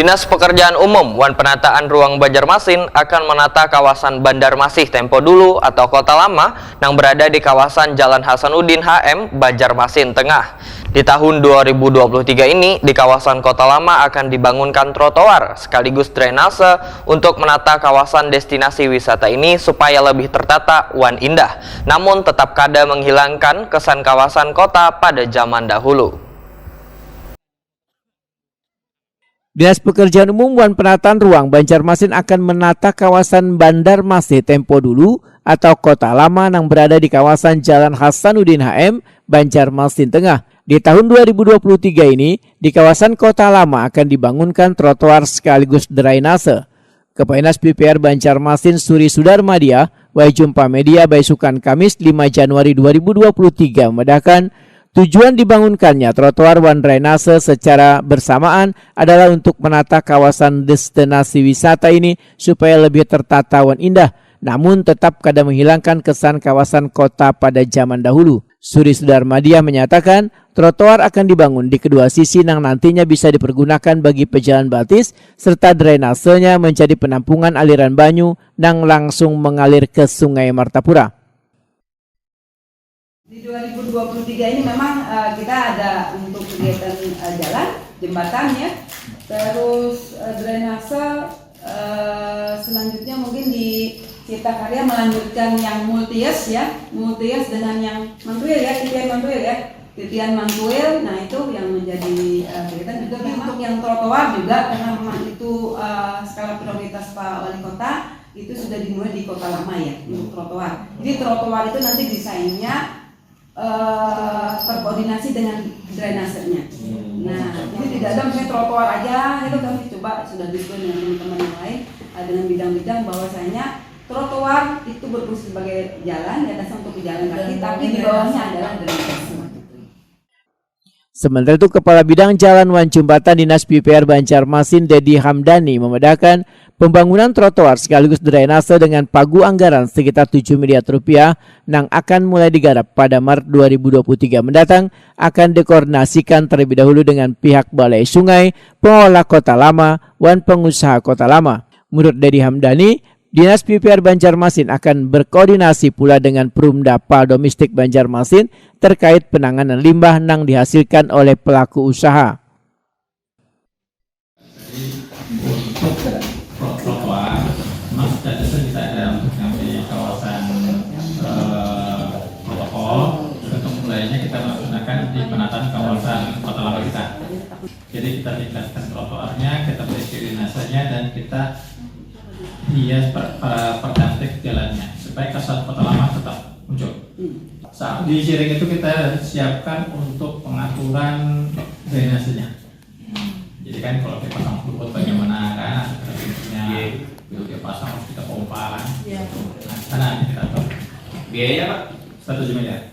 Dinas Pekerjaan Umum Wan Penataan Ruang Banjarmasin akan menata kawasan Bandar Masih Tempo Dulu atau Kota Lama yang berada di kawasan Jalan Hasanuddin HM, Banjarmasin Tengah. Di tahun 2023 ini, di kawasan Kota Lama akan dibangunkan trotoar sekaligus drainase untuk menata kawasan destinasi wisata ini supaya lebih tertata wan indah, namun tetap kada menghilangkan kesan kawasan kota pada zaman dahulu. Dinas Pekerjaan Umum Wan Penataan Ruang Banjarmasin akan menata kawasan Bandar Masih Tempo Dulu atau Kota Lama yang berada di kawasan Jalan Hasanuddin HM, Banjarmasin Tengah. Di tahun 2023 ini, di kawasan Kota Lama akan dibangunkan trotoar sekaligus drainase. Kepala Dinas PPR Banjarmasin Suri Sudarmadia, Jumpa Media Baisukan Kamis 5 Januari 2023 membedakan tujuan dibangunkannya trotoar wan drainase secara bersamaan adalah untuk menata kawasan destinasi wisata ini supaya lebih tertata wan indah, namun tetap kada menghilangkan kesan kawasan kota pada zaman dahulu. Suri Sudarmadia menyatakan trotoar akan dibangun di kedua sisi yang nantinya bisa dipergunakan bagi pejalan batis serta drainasenya menjadi penampungan aliran banyu yang langsung mengalir ke Sungai Martapura. Di 2023 ini memang kita ada untuk kegiatan jalan, jembatan ya, terus drainase, selanjutnya mungkin di Cipta Karya melanjutkan yang multi-use ya, multi-use dengan yang mantuil ya, titian mantuil, nah itu yang menjadi kegiatan juga. Untuk yang trotoar juga karena memang itu skala prioritas Pak Wali Kota itu sudah dimulai di Kota Lama ya untuk trotoar. Jadi trotoar itu nanti desainnya terkoordinasi dengan drainasenya. Nah, jadi tidak ada misalnya trotoar aja, itu kami coba sudah diskusi dengan teman-teman yang lain dengan bidang-bidang bahwasanya trotoar itu berfungsi sebagai jalan, di atasnya untuk pejalan kaki, tapi di bawahnya adalah drainase. Sementara itu, Kepala Bidang Jalan Wan Jembatan Dinas PPR Banjarmasin Dedi Hamdani membedakan pembangunan trotoar sekaligus drainase dengan pagu anggaran sekitar 7 miliar rupiah yang akan mulai digarap pada Maret 2023 mendatang akan dikoordinasikan terlebih dahulu dengan pihak Balai Sungai, pengelola Kota Lama, dan pengusaha Kota Lama. Menurut Dedi Hamdani, Dinas PPR Banjarmasin akan berkoordinasi pula dengan Perumdapa Domestik Banjarmasin terkait penanganan limbah yang dihasilkan oleh pelaku usaha. Untuk trotoar, maksudnya kita ada di kawasan protokol. Untuk mulainya kita menggunakan di penataan kawasan Kota Lama kita. Jadi kita tingkatkan trotoarnya, kita beri drainasenya dan kita hias percantik jalannya supaya kesan Kota Lama tetap muncul. Saat di Ciring itu kita siapkan untuk pengaturan drainasenya. Jadi kan kalau kita pasang luput bagaimana kan, pintunya begitu dia pasang harus kita pompa kan. Nah, sana kita tahu. Biayanya Pak 1 miliar.